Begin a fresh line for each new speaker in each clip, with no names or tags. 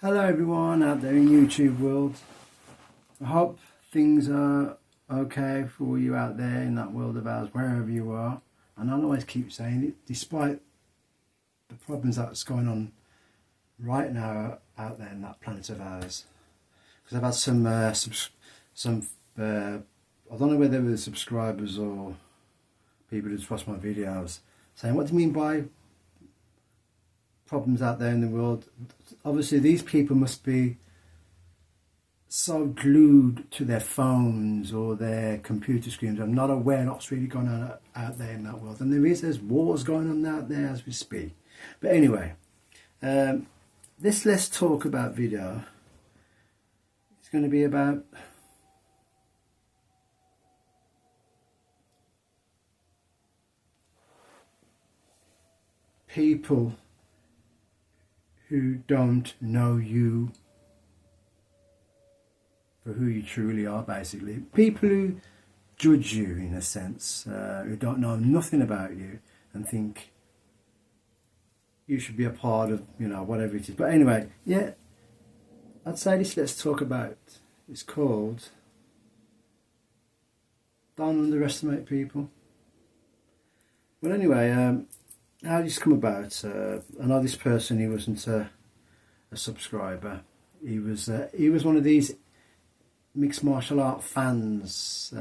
Hello everyone out there in YouTube world. I hope things are okay for you out there in that world of ours, wherever you are. And I'll always keep saying it, despite the problems that's going on right now out there in that planet of ours. Because I've had some I don't know whether they were subscribers or people who just watch my videos saying, what do you mean by problems out there in the world? Obviously these people must be so glued to their phones or their computer screens. I'm not aware what's really going on out there in that world, and there's wars going on out there as we speak. But anyway, let's talk about video. It's going to be about people who don't know you for who you truly are, basically. People who judge you, in a sense, who don't know nothing about you and think you should be a part of, whatever it is. But anyway, yeah, I'd say let's talk about, it's called Don't Underestimate People. Well, anyway, how did this come about? I know this person, he wasn't a subscriber. He was one of these mixed martial art fans,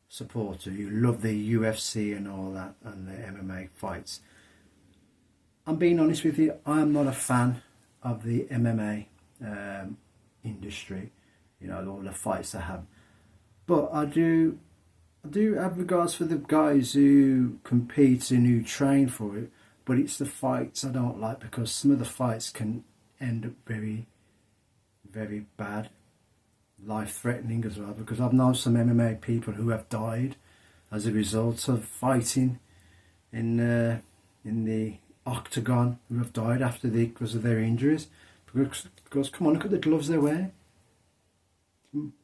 supporter who love the UFC and all that, and the MMA fights. I'm being honest with you, I am not a fan of the MMA industry, all the fights they have. But I do have regards for the guys who compete and who train for it, but it's the fights I don't like, because some of the fights can end up very, very bad, life-threatening as well, because I've known some MMA people who have died as a result of fighting in the octagon, who have died because of their injuries, because come on, look at the gloves they wear.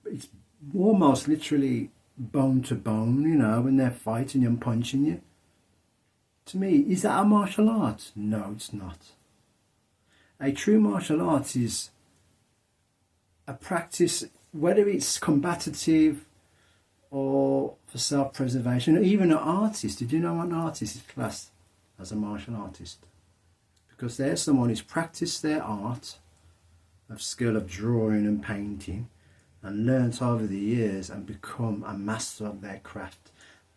It's almost literally bone to bone, when they're fighting and punching you. To me, is that a martial art? No, it's not. A true martial art is a practice, whether it's combative or for self-preservation, or even an artist. Did you know an artist is classed as a martial artist? Because they're someone who's practiced their art of skill of drawing and painting, and learnt over the years and become a master of their craft.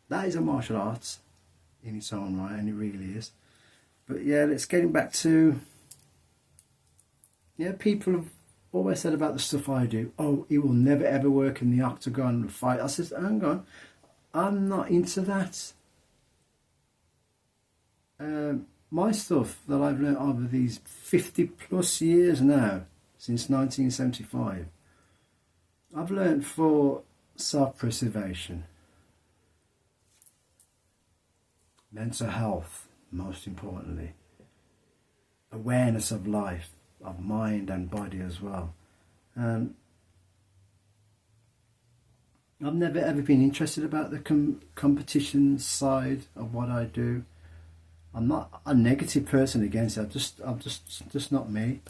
That is a martial art in its own right, and it really is. But yeah, let's get back to, people have always said about the stuff I do, oh, it will never ever work in the octagon and fight. I said, hang on, I'm not into that. My stuff that I've learnt over these 50 plus years now, since 1975, I've learnt for self-preservation, mental health, most importantly, awareness of life, of mind and body as well. I've never ever been interested about the competition side of what I do. I'm not a negative person against it. I'm just not me.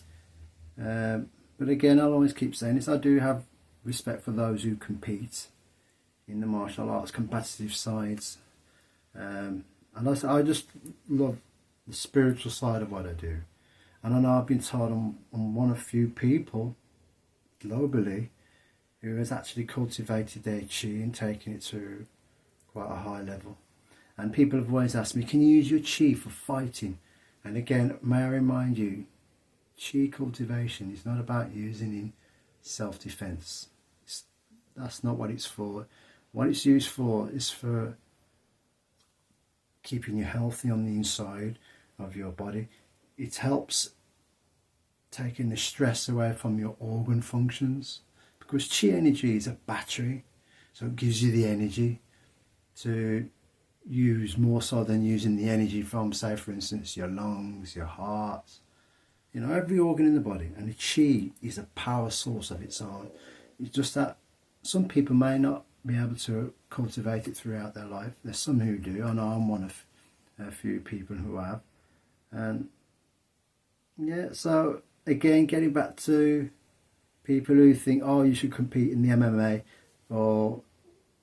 But again, I'll always keep saying this. I do have respect for those who compete in the martial arts, competitive sides. And I just love the spiritual side of what I do. And I know I've been told I'm one of few people globally who has actually cultivated their chi and taken it to quite a high level. And people have always asked me, can you use your chi for fighting? And again, may I remind you, chi cultivation is not about using in self-defense. That's not what it's for. What it's used for is for keeping you healthy on the inside of your body. It helps taking the stress away from your organ functions, because chi energy is a battery, so it gives you the energy to use more so than using the energy from, say for instance, your lungs, your heart, every organ in the body. And the chi is a power source of its own. It's just that some people may not be able to cultivate it throughout their life. There's some who do. I know I'm one of a few people who have. And yeah, so again, getting back to people who think, oh, you should compete in the MMA, or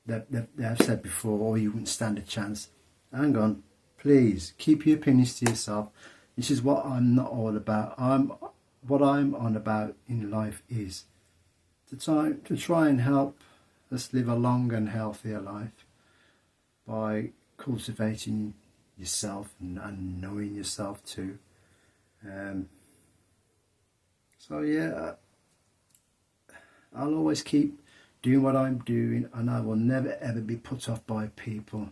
they've said before, oh, you wouldn't stand a chance. Hang on, please keep your opinions to yourself. This is what I'm not all about. What I'm on about in life is to try and help us live a long and healthier life by cultivating yourself and knowing yourself too. So yeah, I'll always keep doing what I'm doing, and I will never ever be put off by people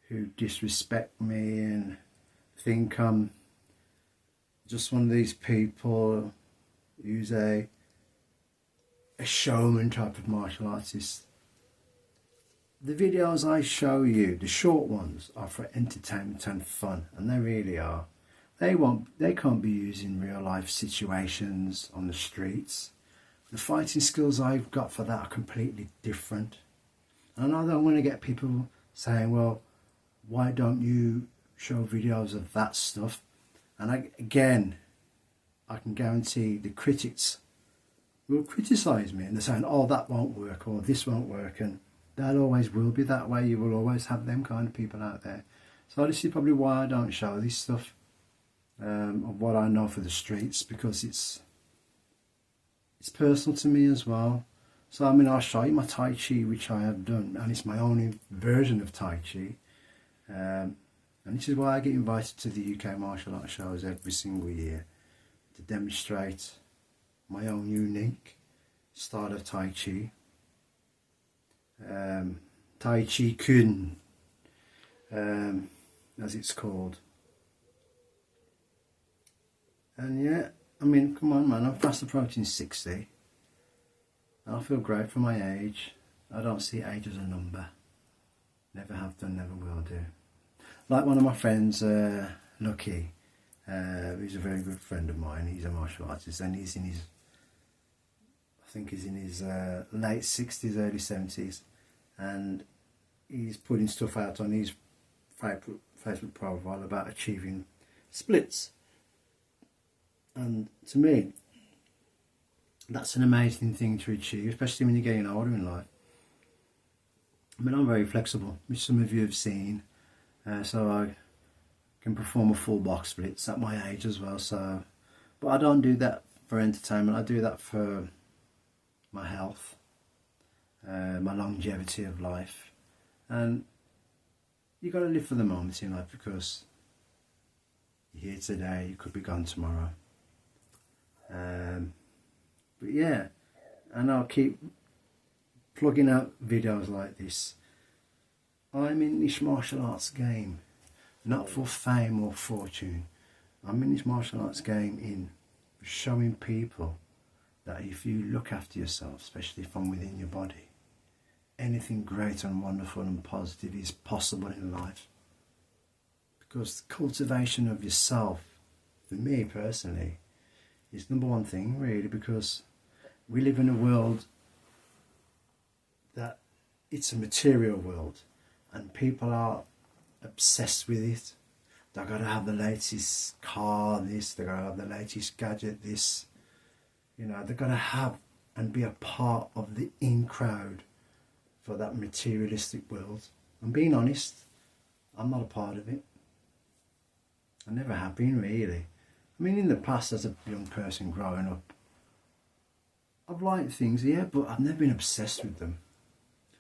who disrespect me and think I'm just one of these people who's a showman type of martial artist. The videos I show you, the short ones, are for entertainment and fun, and they really are. They can't be used in real life situations on the streets. The fighting skills I've got for that are completely different. And I don't want to get people saying, well, why don't you show videos of that stuff? And I can guarantee the critics will criticise me, and they're saying, oh, that won't work, or this won't work, and that always will be that way. You will always have them kind of people out there. So this is probably why I don't show this stuff of what I know for the streets, because it's personal to me as well. So I mean, I'll show you my Tai Chi, which I have done, and it's my own version of Tai Chi. And this is why I get invited to the UK martial arts shows every single year, to demonstrate my own unique style of Tai Chi. Tai Chi Kun, as it's called. And yeah, I mean, come on man, I'm fast approaching 60. And I feel great for my age. I don't see age as a number. Never have done, never will do. Like one of my friends, Lucky, who's a very good friend of mine. He's a martial artist, and he's in his, I think he's in his late 60s, early 70s. And he's putting stuff out on his Facebook profile about achieving splits. And to me, that's an amazing thing to achieve, especially when you're getting older in life. I mean, I'm very flexible, which some of you have seen, so I can perform a full box splits at my age as well. So, but I don't do that for entertainment. I do that for my health, my longevity of life, and you got to live for the moment in life, because you're here today, you could be gone tomorrow. But yeah, and I'll keep plugging out videos like this. I'm in this martial arts game not for fame or fortune. I'm in this martial arts game in showing people that if you look after yourself, especially from within your body, anything great and wonderful and positive is possible in life. Because the cultivation of yourself, for me personally, is number one thing really, because we live in a world that it's a material world, and people are obsessed with it. They've got to have the latest car, this, they've got to have the latest gadget, this. You know, they've got to have and be a part of the in crowd for that materialistic world. I'm being honest, I'm not a part of it. I never have been really. I mean, in the past as a young person growing up, I've liked things, yeah, but I've never been obsessed with them.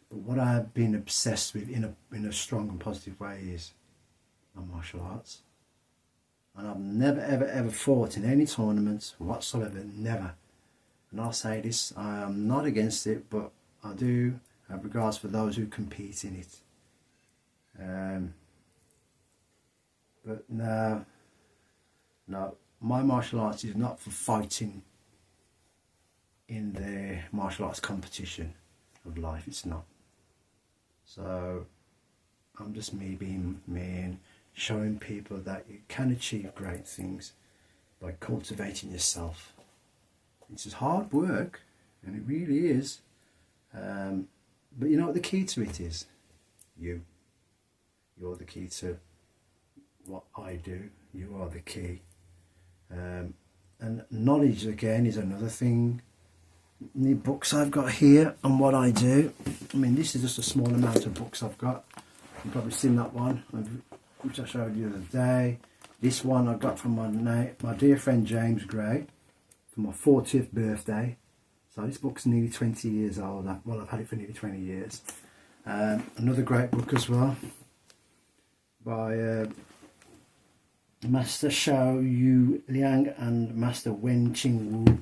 But what I have been obsessed with in a strong and positive way is my martial arts. And I've never, ever, ever fought in any tournaments whatsoever, never. And I'll say this, I am not against it, but I do have regards for those who compete in it. But no, my martial arts is not for fighting in the martial arts competition of life, it's not. So I'm just me being me and showing people that you can achieve great things by cultivating yourself. It's hard work, and it really is, but you know what the key to it is? You're the key to what I do. You are the key. And knowledge, again, is another thing. The books I've got here and what I do. I mean, this is just a small amount of books I've got. You've probably seen that one, which I showed you the other day. This one I got from my dear friend James Gray for my 40th birthday. So this book's nearly 20 years old. Well, I've had it for nearly 20 years. Another great book as well by Master Xiao Yu Liang and Master Wen Qing Wu.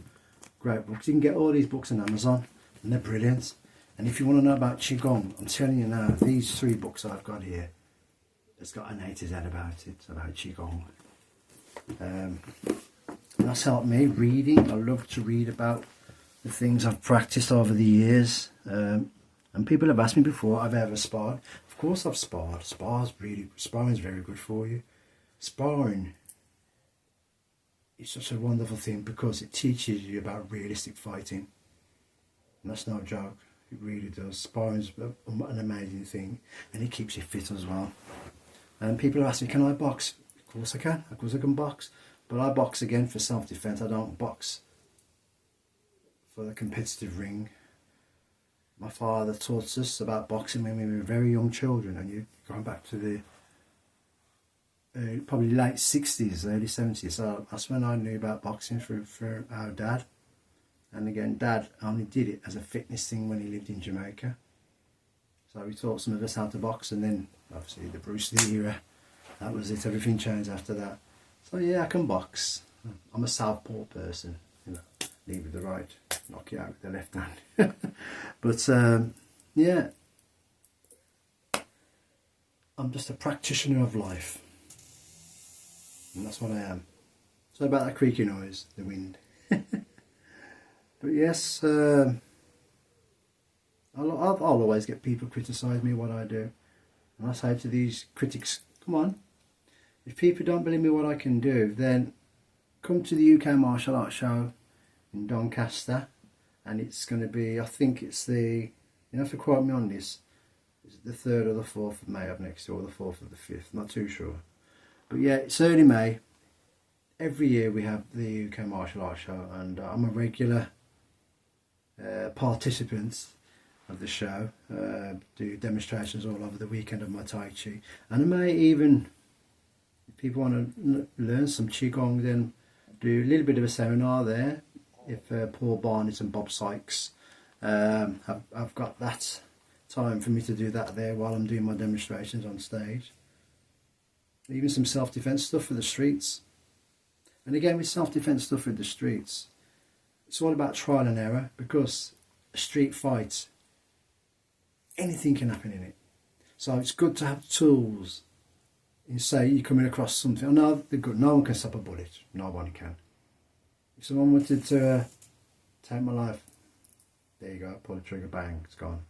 Great books. You can get all these books on Amazon and they're brilliant. And if you want to know about Qigong, I'm telling you now, these 3 books I've got here, it's got an A to Z about it, about Qigong. And that's helped me reading. I love to read about the things I've practiced over the years. And people have asked me before, have I ever sparred? Of course I've sparred. Sparring's very good for you. Sparring is such a wonderful thing because it teaches you about realistic fighting. And that's no joke. It really does. Sparring's an amazing thing, and it keeps you fit as well. And people have asked me, can I box? Of course I can. Of course I can box. But I box again for self-defense. I don't box for the competitive ring. My father taught us about boxing when we were very young children, and you're going back to the probably late 60s, early 70s. So that's when I knew about boxing for our dad. And again, Dad only did it as a fitness thing when he lived in Jamaica. So he taught some of us how to box, and then obviously the Bruce Lee era, that was it. Everything changed after that. So yeah, I can box. I'm a southpaw person, you know, lead with the right, knock you out with the left hand. But yeah, I'm just a practitioner of life, and that's what I am. So about that creaky noise, the wind. But yes, I'll always get people criticise me what I do. And I say to these critics, come on, if people don't believe me what I can do, then come to the UK Martial Arts Show in Doncaster. And it's going to be, I think it's you have to quote me on this, it's the 3rd or the 4th of May of next year, or the 4th or the 5th, not too sure. But yeah, it's early May. Every year we have the UK Martial Arts Show, and I'm a regular participants of the show. Do demonstrations all over the weekend of my Tai Chi, and I may even, if people want to learn some Qigong, then do a little bit of a seminar there. If Paul Barnett and Bob Sykes, I've got that time for me to do that there while I'm doing my demonstrations on stage. Even some self-defense stuff for the streets. And again, with self-defense stuff for the streets, it's all about trial and error, because a street fight, anything can happen in it. So it's good to have tools. You say you're coming across something. Oh no, they're good. No one can stop a bullet. No one can. If someone wanted to take my life, there you go, pull the trigger, bang, it's gone.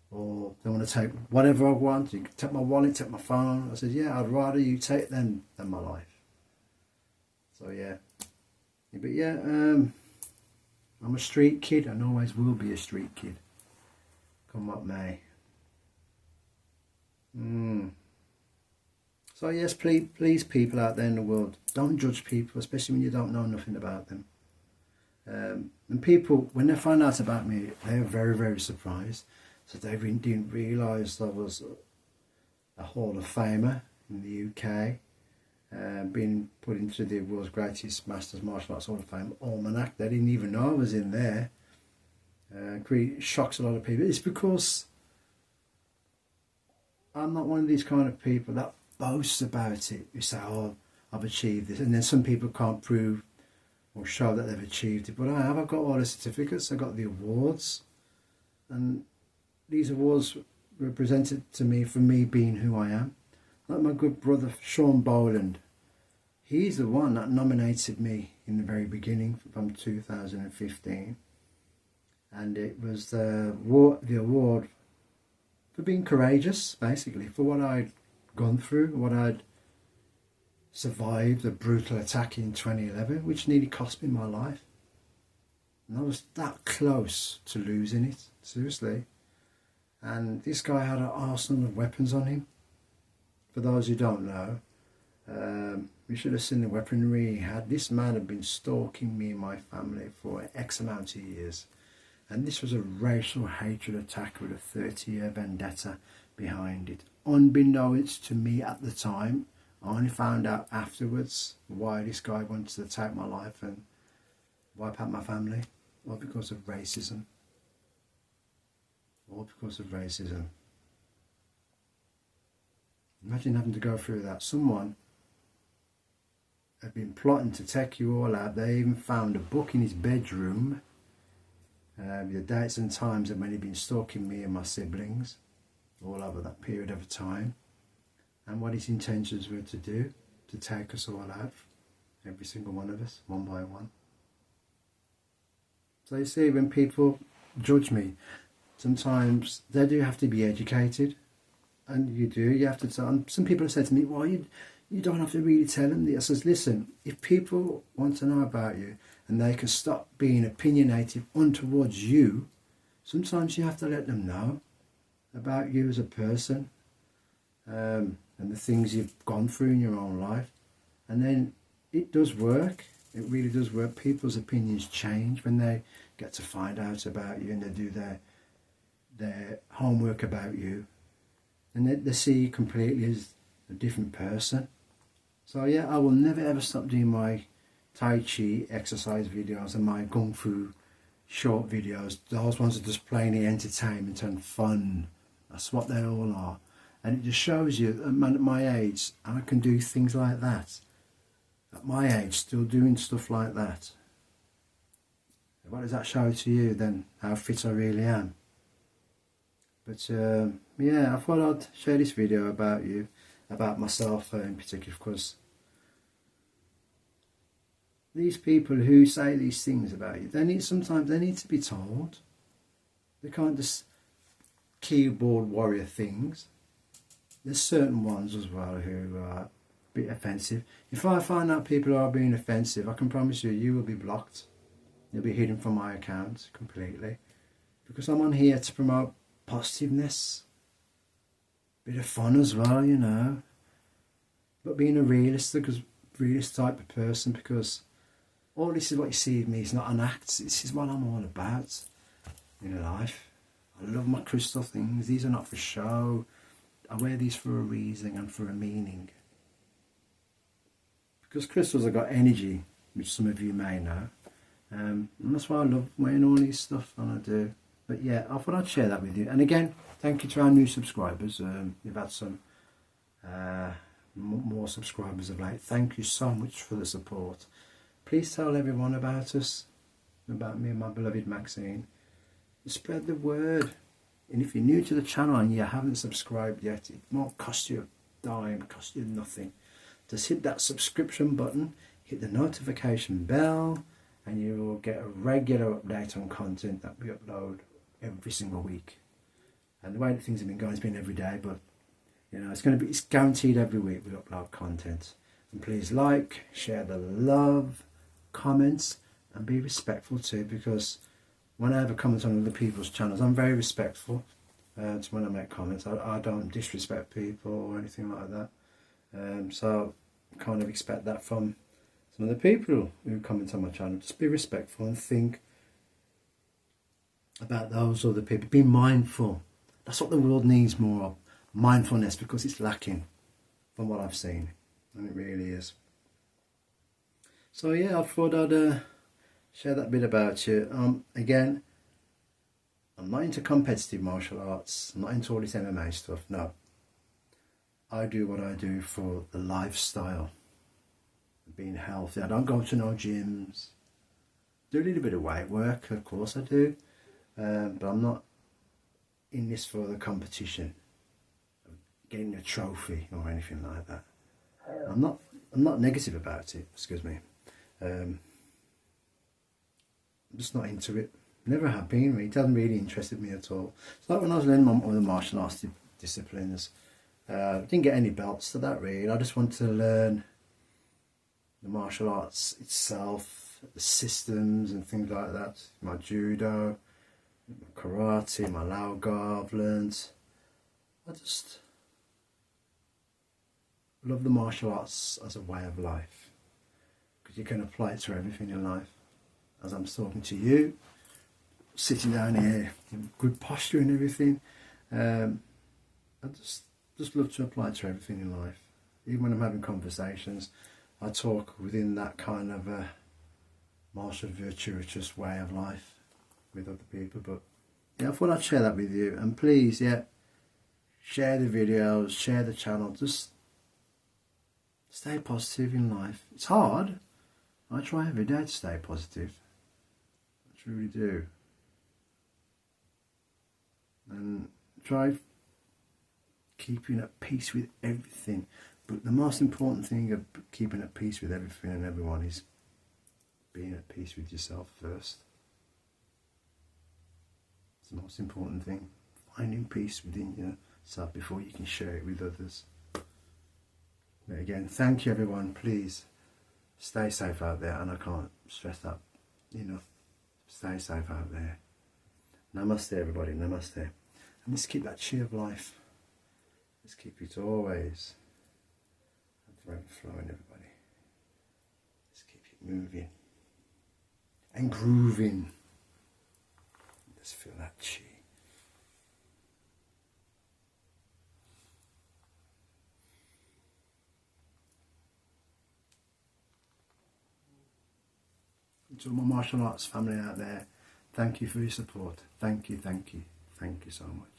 Or they want to take whatever I want. You can take my wallet, take my phone. I said, yeah, I'd rather you take them than my life. So yeah. But yeah, I'm a street kid and always will be a street kid, come what may. So yes, please people out there in the world, don't judge people, especially when you don't know nothing about them. And people, when they find out about me, they're very, very surprised. So they didn't realise I was a Hall of Famer in the UK. Being put into the world's greatest Masters Martial Arts Hall of Fame almanac. They didn't even know I was in there. Shocks a lot of people. It's because I'm not one of these kind of people that boasts about it. You say, oh, I've achieved this, and then some people can't prove or show that they've achieved it. But I have. I've got all the certificates. I've got the awards, and these awards were presented to me for me being who I am. Like my good brother Sean Boland, he's the one that nominated me in the very beginning from 2015, and it was the award for being courageous, basically, for what I'd gone through, what I'd survived, a brutal attack in 2011, which nearly cost me my life. And I was that close to losing it, seriously. And this guy had an arsenal of weapons on him. For those who don't know, You should have seen the weaponry he had. This man had been stalking me and my family for X amount of years. And this was a racial hatred attack with a 30-year vendetta behind it. Unbeknownst to me at the time, I only found out afterwards why this guy wanted to take my life and wipe out my family. All because of racism. All because of racism. Imagine having to go through that. Someone had been plotting to take you all out. They even found a book in his bedroom, the dates and times of when he'd been stalking me and my siblings all over that period of time, and what his intentions were to do, to take us all out, every single one of us, one by one. So you see, when people judge me, sometimes they do have to be educated, and you have to tell. Some people have said to me, well, you don't have to really tell them this. I says, listen, if people want to know about you and they can stop being opinionated towards you, sometimes you have to let them know about you as a person, and the things you've gone through in your own life. And then it does work. It really does work. People's opinions change when they get to find out about you and they do their homework about you. And they see you completely as a different person. So yeah, I will never ever stop doing my Tai Chi exercise videos and my Kung Fu short videos. Those ones are just plainly entertainment and fun. That's what they all are. And it just shows you that at my age, I can do things like that. At my age, still doing stuff like that. What does that show to you then? How fit I really am? But yeah, I thought I'd share this video about you, about myself in particular, because these people who say these things about you, sometimes they need to be told. They can't just keyboard warrior things. There's certain ones as well who are a bit offensive. If I find out people are being offensive, I can promise you, you will be blocked. You'll be hidden from my account completely, because I'm on here to promote positiveness, bit of fun as well, you know, but being a realist type of person, because all this is what you see of me is not an act. This is what I'm all about in life. I love my crystal things. These are not for show. I wear these for a reason and for a meaning, because crystals have got energy, which some of you may know, and that's why I love wearing all these stuff, and I do. But yeah, I thought I'd share that with you. And again, thank you to our new subscribers. We've had some more subscribers of late. Thank you so much for the support. Please tell everyone about us, about me and my beloved Maxine. Spread the word. And if you're new to the channel and you haven't subscribed yet, it won't cost you a dime, cost you nothing. Just hit that subscription button, hit the notification bell, and you will get a regular update on content that we upload every single week. And the way that things have been going, it's been every day, but you know, it's guaranteed every week we upload content. And please like, share the love, comments, and be respectful too, because when I have a comment on other people's channels, I'm very respectful to when I make comments. I don't disrespect people or anything like that. So I kind of expect that from some of the people who comment on my channel. Just be respectful and think about those other people. Be mindful. That's what the world needs more of. Mindfulness, because it's lacking from what I've seen. And it really is. So yeah, I thought I'd share that bit about you. Again, I'm not into competitive martial arts. I'm not into all this MMA stuff. No. I do what I do for the lifestyle. Being healthy. I don't go to no gyms. Do a little bit of weight work, of course I do. But I'm not in this for the competition, getting a trophy or anything like that. I'm not negative about it, excuse me. I'm just not into it. Never have been really. It hasn't really interested me at all. It's like when I was learning all the martial arts disciplines, I didn't get any belts to that really. I just wanted to learn the martial arts itself, the systems and things like that. My judo, my karate, my Lao Gar I've learned. I just love the martial arts as a way of life, because you can apply it to everything in life. As I'm talking to you, sitting down here in good posture and everything, I just love to apply it to everything in life. Even when I'm having conversations, I talk within that kind of a martial virtuous way of life with other people. But yeah, I thought I'd share that with you. And please, yeah, share the videos, share the channel. Just stay positive in life. It's hard. I try every day to stay positive. I truly do. And try keeping at peace with everything. But the most important thing of keeping at peace with everything and everyone is being at peace with yourself first. It's the most important thing. Finding peace within yourself before you can share it with others. But again, thank you everyone. Please stay safe out there, and I can't stress that enough. Stay safe out there. Namaste everybody, namaste. And let's keep that chi of life. Let's keep it always and forever flowing, everybody. Let's keep it moving and grooving. Let's feel that chi. To all my martial arts family out there, thank you for your support. Thank you, thank you, thank you so much.